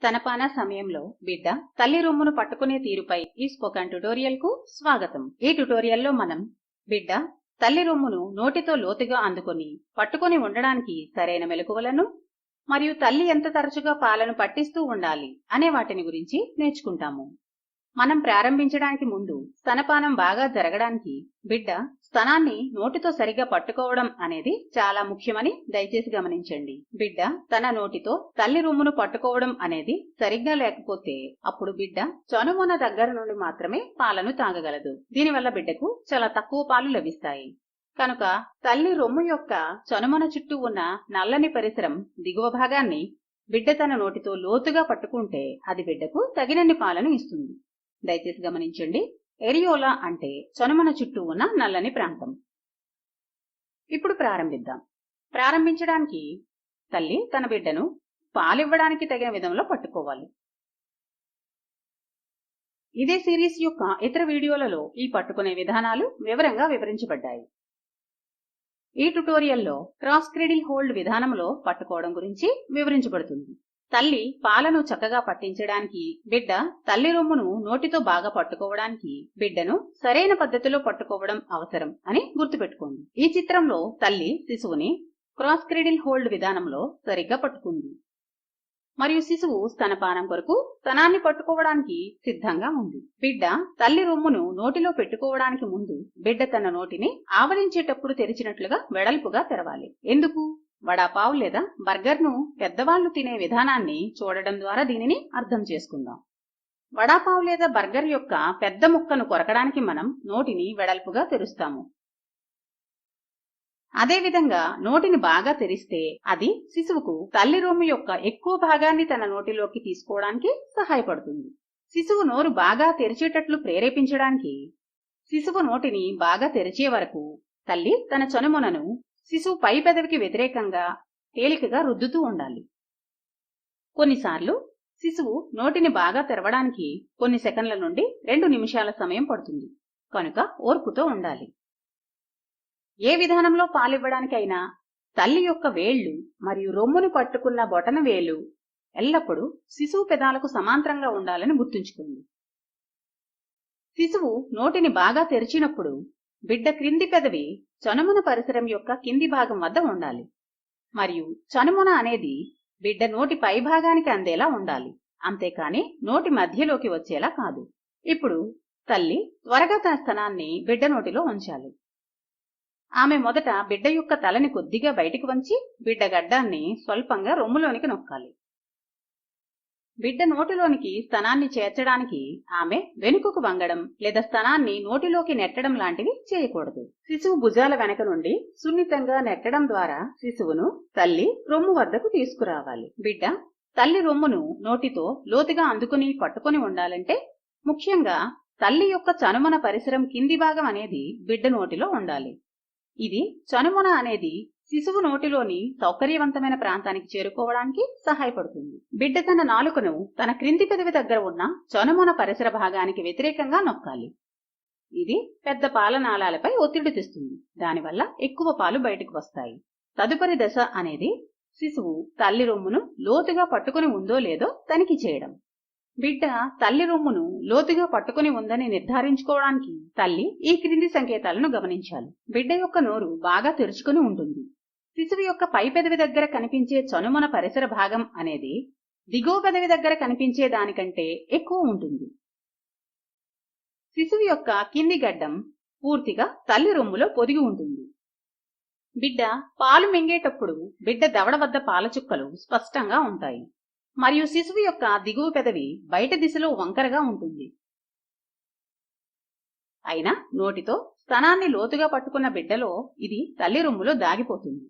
స్తనపాన సమయంలో బిడ్డ తల్లి రొమ్మును పట్టుకునే తీరుపై ఈ స్పోకెన్ ట్యుటోరియల్ కు స్వాగతం. ఈ ట్యుటోరియల్లో మనం బిడ్డ తల్లి రొమ్మును నోటితో లోతుగా అందుకొని పట్టుకొని ఉండడానికి సరైన మెలకువలను మరియు తల్లి ఎంత తరచుగా పాలను పట్టిస్తూ ఉండాలి అనే వాటిని గురించి నేర్చుకుంటాము. మనం ప్రారంభించడానికి ముందు స్తనపానం బాగా జరగడానికి బిడ్డ స్తనాన్ని నోటితో సరిగా పట్టుకోవడం అనేది చాలా ముఖ్యమని దయచేసి గమనించండి. బిడ్డ తన నోటితో తల్లి రొమ్మును పట్టుకోవడం అనేది సరిగ్గా లేకపోతే అప్పుడు బిడ్డ చనుమొన దగ్గర నుండి మాత్రమే పాలను తాగగలదు. దీనివల్ల బిడ్డకు చాలా తక్కువ పాలు లభిస్తాయి. కనుక తల్లి రొమ్ము యొక్క చనుమొన చుట్టూ ఉన్న నల్లని పరిసరం దిగువ భాగాన్ని బిడ్డ తన నోటితో లోతుగా పట్టుకుంటే అది బిడ్డకు తగినన్ని పాలను ఇస్తుంది. దయచేసి గమనించండి. ఎరియోలా అంటే చనుమొన చుట్టూ ఉన్న నల్లని ప్రాంతం. ఇప్పుడు ప్రారంభిద్దాం. ప్రారంభించడానికి తల్లి తన బిడ్డను పాలివ్వడానికి తగిన విధంలో పట్టుకోవాలి. ఇదే సిరీస్ యొక్క ఇతర వీడియోలలో ఈ పట్టుకునే విధానాలు వివరంగా వివరించబడ్డాయి. ఈ ట్యుటోరియల్లో క్రాస్ క్రెడిల్ హోల్డ్ విధానంలో పట్టుకోవడం గురించి వివరించబడుతుంది. తల్లి పాలను చక్కగా పట్టించడానికి బిడ్డ తల్లి రొమ్మును నోటితో బాగా పట్టుకోవడానికి బిడ్డను సరైన పద్ధతిలో పట్టుకోవడం అవసరం అని గుర్తుపెట్టుకోండి. ఈ చిత్రంలో తల్లి శిశువుని క్రాస్ క్రెడిల్ హోల్డ్ విధానంలో సరిగ్గా పట్టుకుంది మరియు శిశువు స్తనపానం కొరకు స్తనాన్ని పట్టుకోవడానికి సిద్ధంగా ఉంది. బిడ్డ తల్లి రొమ్మును నోటిలో పెట్టుకోవడానికి ముందు బిడ్డ తన నోటిని ఆవరించేటప్పుడు తెరిచినట్లుగా వెడల్పుగా తెరవాలి. ఎందుకు? వడాపావ్ లేదా బర్గర్ను పెద్దవాళ్లు తినే విధానాన్ని చూడడం ద్వారా దీనిని అర్థం చేసుకుందాం. వడాపావ్ లేదా బర్గర్ యొక్క పెద్ద ముక్కను కొరకడానికి మనం నోటిని వెడల్పుగా తెరుస్తాము. అదేవిధంగా నోటిని బాగా తెరిస్తే అది శిశువుకు తల్లి రొమ్ము యొక్క ఎక్కువ భాగాన్ని తన నోటిలోకి తీసుకోవడానికి సహాయపడుతుంది. శిశువు నోరు బాగా తెరిచేటట్లు ప్రేరేపించడానికి శిశువు నోటిని బాగా తెరిచే వరకు తల్లి తన చనుమొనను శిశువు పై పెదవికి వ్యతిరేకంగా తేలికగా రుద్దుతూ ఉండాలి. కొన్నిసార్లు శిశువు నోటిని బాగా తెరవడానికి కొన్ని సెకన్ల నుండి 2 నిమిషాల సమయం పడుతుంది. కనుక ఓర్పుతో ఉండాలి. ఏ విధానంలో పాలివ్వడానికైనా తల్లి యొక్క వేళ్లు మరియు రొమ్మును పట్టుకున్న బొటన వేలు ఎల్లప్పుడూ శిశువు పెదాలకు సమాంతరంగా ఉండాలని గుర్తుంచుకోండి. శిశువు నోటిని బాగా తెరిచినప్పుడు బిడ్డ క్రింది పెదవి చనుమొన పరిసరం యొక్క కింది భాగం వద్ద ఉండాలి మరియు చనుమొన అనేది బిడ్డ నోటి పై భాగానికి అందేలా ఉండాలి. అంతేకాని నోటి మధ్యలోకి వచ్చేలా కాదు. ఇప్పుడు తల్లి త్వరగా తన స్తనాన్ని బిడ్డ నోటిలో ఉంచాలి. ఆమె మొదట బిడ్డ యొక్క తలని కొద్దిగా బయటికి వంచి బిడ్డ గడ్డాన్ని స్వల్పంగా రొమ్ములోనికి నొక్కాలి. బిడ్డ నోటిలోనికి స్తనాన్ని చేర్చడానికి ఆమె వెనుకకు వంగడం లేదా స్తనాన్ని నోటిలోకి నెట్టడం లాంటివి చేయకూడదు. శిశువు భుజాల వెనక నుండి సున్నితంగా నెట్టడం ద్వారా శిశువును తల్లి రొమ్ము వద్దకు తీసుకురావాలి. బిడ్డ తల్లి రొమ్మును నోటితో లోతుగా అందుకుని పట్టుకుని ఉండాలంటే ముఖ్యంగా తల్లి యొక్క చనుమొన పరిసరం కింది భాగం అనేది బిడ్డ నోటిలో ఉండాలి. ఇది చనుమొన అనేది శిశువు నోటిలోని సౌకర్యవంతమైన ప్రాంతానికి చేరుకోవడానికి సహాయపడుతుంది. బిడ్డ తన నాలుకను తన క్రింది పెదవి దగ్గర ఉన్న చనుమొన పరిసర భాగానికి వ్యతిరేకంగా నొక్కాలి. ఇది పెద్ద పాలనాళాలపై ఒత్తిడి తెస్తుంది. దానివల్ల ఎక్కువ పాలు బయటకు వస్తాయి. తదుపరి దశ అనేది శిశువు తల్లి రొమ్మును లోతుగా పట్టుకుని ఉందో లేదో తనిఖీ చేయడం. బిడ్డ తల్లి రొమ్మును లోతుగా పట్టుకుని ఉందని నిర్ధారించుకోవడానికి తల్లి ఈ క్రింది సంకేతాలను గమనించాలి. బిడ్డ యొక్క నోరు బాగా తెరుచుకుని ఉంటుంది. శిశువు యొక్క పై పెదవి దగ్గర కనిపించే చనుమొన పరిసర భాగం అనేది దిగువ పెదవి దగ్గర కనిపించే దానికంటే ఎక్కువ ఉంటుంది. శిశువు యొక్క కింది గడ్డం పూర్తిగా తల్లి రొమ్ములో పొదిగి ఉంటుంది. బిడ్డ పాలు మింగేటప్పుడు బిడ్డ దవడ వద్ద పాల చుక్కలు స్పష్టంగా ఉంటాయి మరియు శిశువు యొక్క దిగువ పెదవి బయట దిశలో వంకరగా ఉంటుంది. అయినా నోటితో స్తనాన్ని లోతుగా పట్టుకున్న బిడ్డలో ఇది తల్లి రొమ్ములో దాగిపోతుంది.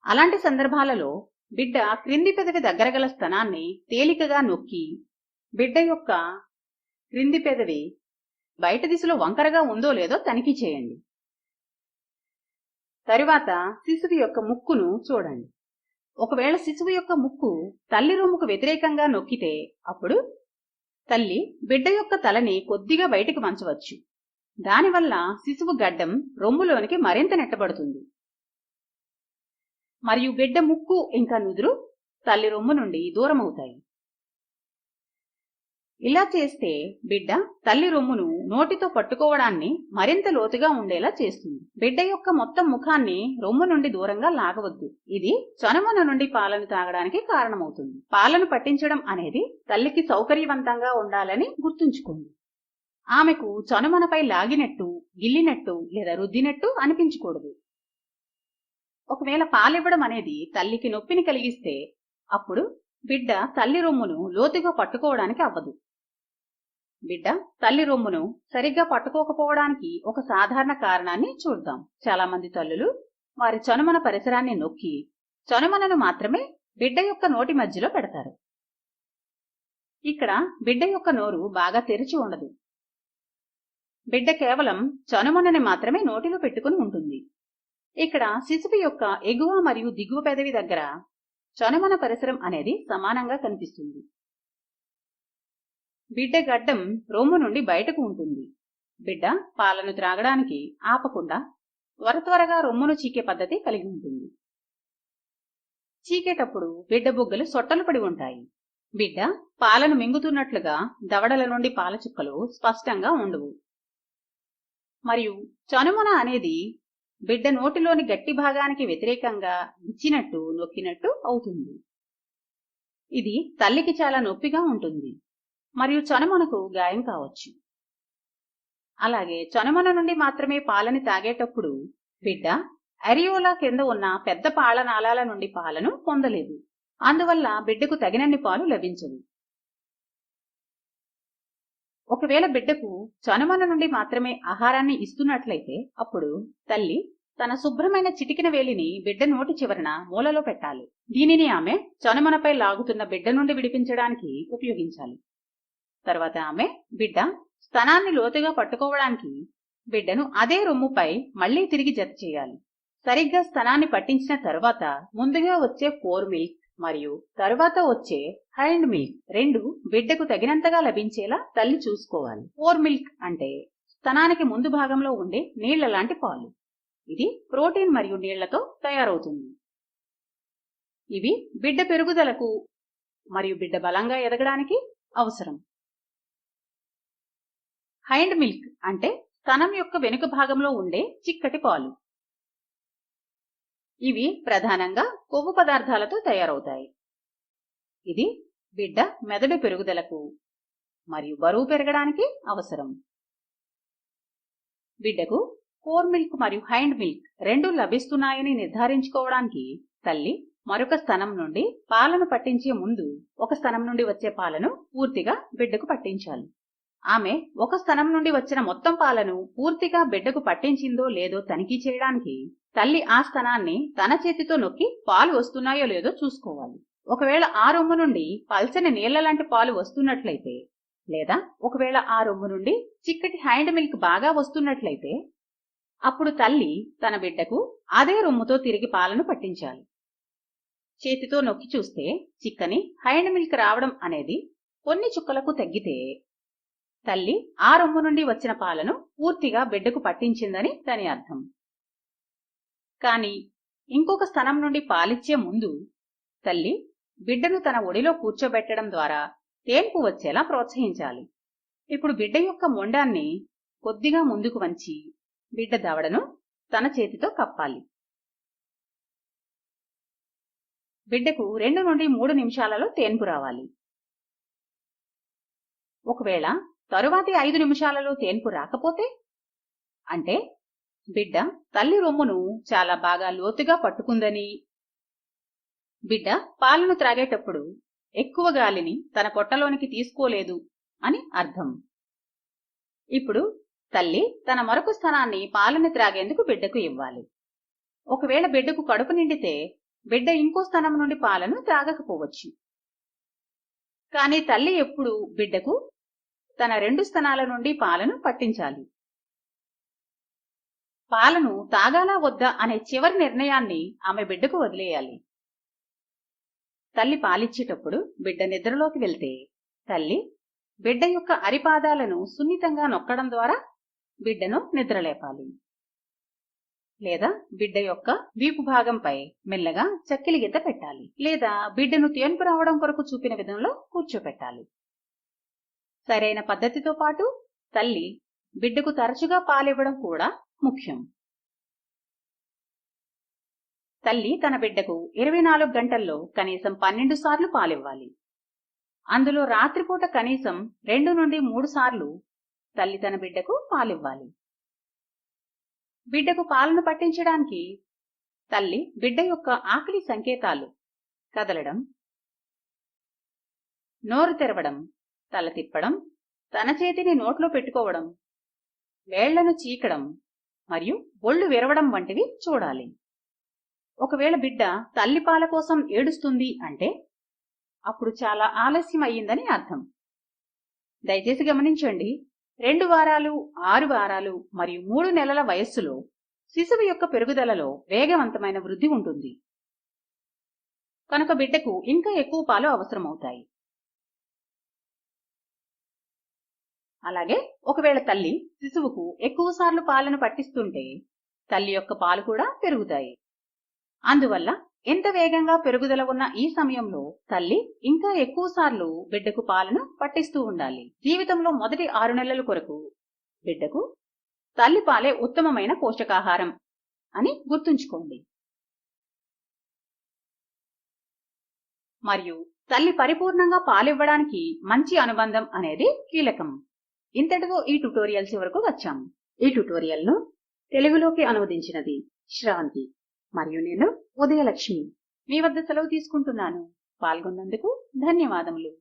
అలాంటి సందర్భాలలో బిడ్డ క్రింది పెదవి దగ్గర గల స్తనాన్ని తేలికగా నొక్కి బిడ్డ యొక్క క్రింది పెదవి బయట దిశలో వంకరగా ఉందో లేదో తనిఖీ చేయండి. తరువాత శిశువు యొక్క ముక్కును చూడండి. ఒకవేళ శిశువు యొక్క ముక్కు తల్లి రొమ్ముకు వ్యతిరేకంగా నొక్కితే అప్పుడు తల్లి బిడ్డ యొక్క తలని కొద్దిగా బయటికి వంచవచ్చు. దానివల్ల శిశువు గడ్డం రొమ్ములోనికి మరింత నెట్టబడుతుంది మరియు బిడ్డ ముక్కు ఇంకా నుదురు తల్లి రొమ్ము నుండి దూరమవుతాయి. ఇలా చేస్తే బిడ్డ తల్లి రొమ్మును నోటితో పట్టుకోవడాన్ని మరింత లోతుగా ఉండేలా చేస్తుంది. బిడ్డ యొక్క మొత్తం ముఖాన్ని రొమ్ము నుండి దూరంగా లాగవద్దు. ఇది చనుమొన నుండి పాలను తాగడానికి కారణమవుతుంది. పాలను పట్టించడం అనేది తల్లికి సౌకర్యవంతంగా ఉండాలని గుర్తుంచుకోండి. ఆమెకు చనుమొనపై లాగినట్టు, గిల్లినట్టు లేదా రుద్దినట్టు అనిపించకూడదు. ఒకవేళ పాలివ్వడం అనేది తల్లికి నొప్పిని కలిగిస్తే అప్పుడు బిడ్డ తల్లి రొమ్మును లోతుగా పట్టుకోవడానికి అవ్వదు. బిడ్డ తల్లి రొమ్మును సరిగ్గా పట్టుకోకపోవడానికి ఒక సాధారణ కారణాన్ని చూద్దాం. చాలా మంది తల్లులు వారి చనుమన పరిసరాన్ని నొక్కి చనుమనను మాత్రమే బిడ్డ యొక్క నోటి మధ్యలో పెడతారు. ఇక్కడ బిడ్డ యొక్క నోరు బాగా తెరిచి ఉండదు. బిడ్డ కేవలం చనుమనని మాత్రమే నోటిలో పెట్టుకుని ఉంటుంది. ఇక్కడ శిశువు యొక్క ఎగువ మరియు దిగువ పెదవి దగ్గర చనుమన పరిసరం అనేది సమానంగా కనిపిస్తుంది. బిడ్డ గడ్డం రొమ్ము నుండి బయటకు ఉంటుంది. బిడ్డ పాలను త్రాగడానికి ఆపకుండా త్వరగా రొమ్మును చీకే పద్ధతి కలిగి ఉంటుంది. చీకేటప్పుడు బిడ్డ బుగ్గలు సొట్టలు పడి ఉంటాయి. బిడ్డ పాలను మింగుతున్నట్లుగా దవడల నుండి పాల చుక్కలు స్పష్టంగా ఉండవు. మరియు చనుమొన అనేది బిడ్డ నోటిలోని గట్టి భాగానికి వ్యతిరేకంగా ఇచ్చినట్టు నొక్కినట్టు అవుతుంది. ఇది తల్లికి చాలా నొప్పిగా ఉంటుంది మరియు చనుమొనకు గాయం కావచ్చు. అలాగే చనుమొన నుండి మాత్రమే పాలని తాగేటప్పుడు బిడ్డ అరియోలా కింద ఉన్న పెద్ద పాలనాళాల నుండి పాలను పొందలేదు. అందువల్ల బిడ్డకు తగినన్ని పాలు లభించవు. ఒకవేళ బిడ్డకు చనుమొన నుండి మాత్రమే ఆహారాన్ని ఇస్తున్నట్లయితే అప్పుడు తల్లి తన శుభ్రమైన చిటికిన వేలిని బిడ్డ నోటి చివరన మూలలో పెట్టాలి. దీనిని ఆమె చనుమొనపై లాగుతున్న బిడ్డ నుండి విడిపించడానికి ఉపయోగించాలి. తర్వాత ఆమె బిడ్డ స్తనాన్ని లోతుగా పట్టుకోవడానికి బిడ్డను అదే రొమ్ముపై మళ్లీ తిరిగి జత చేయాలి. సరిగ్గా స్తనాన్ని పట్టించిన తరువాత ముందుగా వచ్చే ఫోర్ మిల్క్ మరియు తరువాత వచ్చే హైండ్ మిల్క్ రెండు బిడ్డకు తగినంతగా లభించేలా తల్లి చూసుకోవాలి. ఫోర్ మిల్క్ అంటే స్తనానికి ముందు భాగంలో ఉండే నీళ్ల లాంటి పాలు. ఇది ప్రోటీన్ మరియు నీళ్లతో తయారవుతుంది. ఇవి బిడ్డ పెరుగుదలకు మరియు బిడ్డ బలంగా ఎదగడానికి అవసరం. హైండ్ మిల్క్ అంటే స్తనం యొక్క వెనుక భాగంలో ఉండే చిక్కటి పాలు. ఇవి ప్రధానంగా కొవ్వు పదార్థాలతో తయారవుతాయి. ఇది బిడ్డ మెదడు పెరుగుదలకు మరియు బరువు పెరగడానికి అవసరం. బిడ్డకు ఫోర్ మిల్క్ మరియు హైండ్ మిల్క్ రెండు లభిస్తున్నాయని నిర్ధారించుకోవడానికి తల్లి మరొక స్తనం నుండి పాలను పట్టించే ముందు ఒక స్తనం నుండి వచ్చే పాలను పూర్తిగా బిడ్డకు పట్టించాలి. ఆమె ఒక స్తనం నుండి వచ్చిన మొత్తం పాలను పూర్తిగా బిడ్డకు పట్టించిందో లేదో తనిఖీ చేయడానికి తల్లి ఆ స్తనాన్ని తన చేతితో నొక్కి పాలు వస్తున్నాయో లేదో చూసుకోవాలి. ఒకవేళ ఆ రొమ్ము నుండి పల్చని నీళ్ల లాంటి పాలు వస్తున్నట్లయితే లేదా ఒకవేళ ఆ రొమ్ము నుండి చిక్కటి హైండ్ మిల్క్ బాగా వస్తున్నట్లయితే అప్పుడు తల్లి తన బిడ్డకు అదే రొమ్ముతో తిరిగి పాలను పట్టించాలి. చేతితో నొక్కి చూస్తే చిక్కని హైండ్ మిల్క్ రావడం అనేది కొన్ని చుక్కలకు తగ్గితే తల్లి ఆ రొమ్ము నుండి వచ్చిన పాలను పూర్తిగా బిడ్డకు పట్టించిందని దాని అర్థం. కానీ ఇంకొక స్తనం నుండి పాలిచ్చే ముందు తల్లి బిడ్డను తన ఒడిలో కూర్చోబెట్టడం ద్వారా తేన్పు వచ్చేలా ప్రోత్సహించాలి. ఇప్పుడు బిడ్డ యొక్క మొండాన్ని కొద్దిగా ముందుకు వంచి బిడ్డ దవడను తన చేతితో కప్పాలి. బిడ్డకు 2 నుండి 3 నిమిషాలలో తేన్పు రావాలి. ఒకవేళ తరువాతి 5 నిమిషాలలో తేన్పు రాకపోతే అంటే బిడ్డ తల్లి రొమ్మును చాలా బాగా లోతుగా పట్టుకుందని, బిడ్డ పాలను త్రాగేటప్పుడు ఎక్కువ గాలిని తన పొట్టలోనికి తీసుకోలేదు అని అర్థం. ఇప్పుడు తల్లి తన మరొక స్తనాన్ని పాలను త్రాగేందుకు బిడ్డకు ఇవ్వాలి. ఒకవేళ బిడ్డకు కడుపు నిండితే బిడ్డ ఇంకో స్తనం నుండి పాలను త్రాగకపోవచ్చు. కానీ తల్లి ఎప్పుడు బిడ్డకు తన 2 స్తనాల నుండి పాలను పట్టించాలి. పాలను తాగాలా వద్దా అనే చివరి నిర్ణయాన్ని ఆమె బిడ్డకు వదిలేయాలి. తల్లి పాలిచ్చేటప్పుడు బిడ్డ నిద్రలోకి వెళ్తే తల్లి బిడ్డ యొక్క అరిపాదాలను సున్నితంగా నొక్కడం ద్వారా బిడ్డను నిద్రలేపాలి. లేదా బిడ్డ యొక్క వీపు భాగంపై మెల్లగా చక్కిలి గిద్ద పెట్టాలి. లేదా బిడ్డను తేన్పు రావడం కొరకు చూపిన విధంలో కూర్చోపెట్టాలి. సరైన పద్ధతితో పాటు తల్లి బిడ్డకు తరచుగా పాలివ్వడం కూడా ముఖ్యం. తల్లి తన బిడ్డకు 24 గంటల్లో కనీసం 12 సార్లు పాలివ్వాలి. అందులో రాత్రిపూట కనీసం 2 నుండి 3 సార్లు తల్లి తన బిడ్డకు పాలివ్వాలి. బిడ్డకు పాలను పట్టించడానికి తల్లి బిడ్డ యొక్క ఆకలి సంకేతాలు కదలడం, నోరు తెరవడం, తల తిప్పడం, తన చేతిని నోట్లో పెట్టుకోవడం, వేళ్లను చీకడం మరియు ఒళ్ళు విరవడం వంటివి చూడాలి. ఒకవేళ బిడ్డ తల్లి పాల కోసం ఏడుస్తుంది అంటే అప్పుడు చాలా ఆలస్యం అయ్యిందని అర్థం. దయచేసి గమనించండి, 2 వారాలు, 6 వారాలు మరియు 3 నెలల వయస్సులో శిశువు యొక్క పెరుగుదలలో వేగవంతమైన వృద్ధి ఉంటుంది. కనుక బిడ్డకు ఇంకా ఎక్కువ పాలు అవసరమవుతాయి. అలాగే ఒకవేళ తల్లి శిశువుకు ఎక్కువ సార్లు పాలను పట్టిస్తుంటే తల్లి యొక్క పాలు కూడా పెరుగుతాయి. అందువల్ల ఎంత వేగంగా పెరుగుదల ఉన్న ఈ సమయంలో తల్లి ఇంకా ఎక్కువ సార్లు బిడ్డకు పాలను పట్టిస్తూ ఉండాలి. జీవితంలో మొదటి 6 నెలల కొరకు బిడ్డకు తల్లి పాలే ఉత్తమమైన పోషకాహారం అని గుర్తుంచుకోండి. మరియు తల్లి పరిపూర్ణంగా పాలివ్వడానికి మంచి అనుబంధం అనేది కీలకం. ఇంతటితో ఈ ట్యుటోరియల్ చివరకు వచ్చాము. ఈ ట్యుటోరియల్ను తెలుగులోకి అనువదించినది శ్రావంతి మరియు నేను ఉదయలక్ష్మి. మీ వద్ద సెలవు తీసుకుంటున్నాను. పాల్గొన్నందుకు ధన్యవాదములు.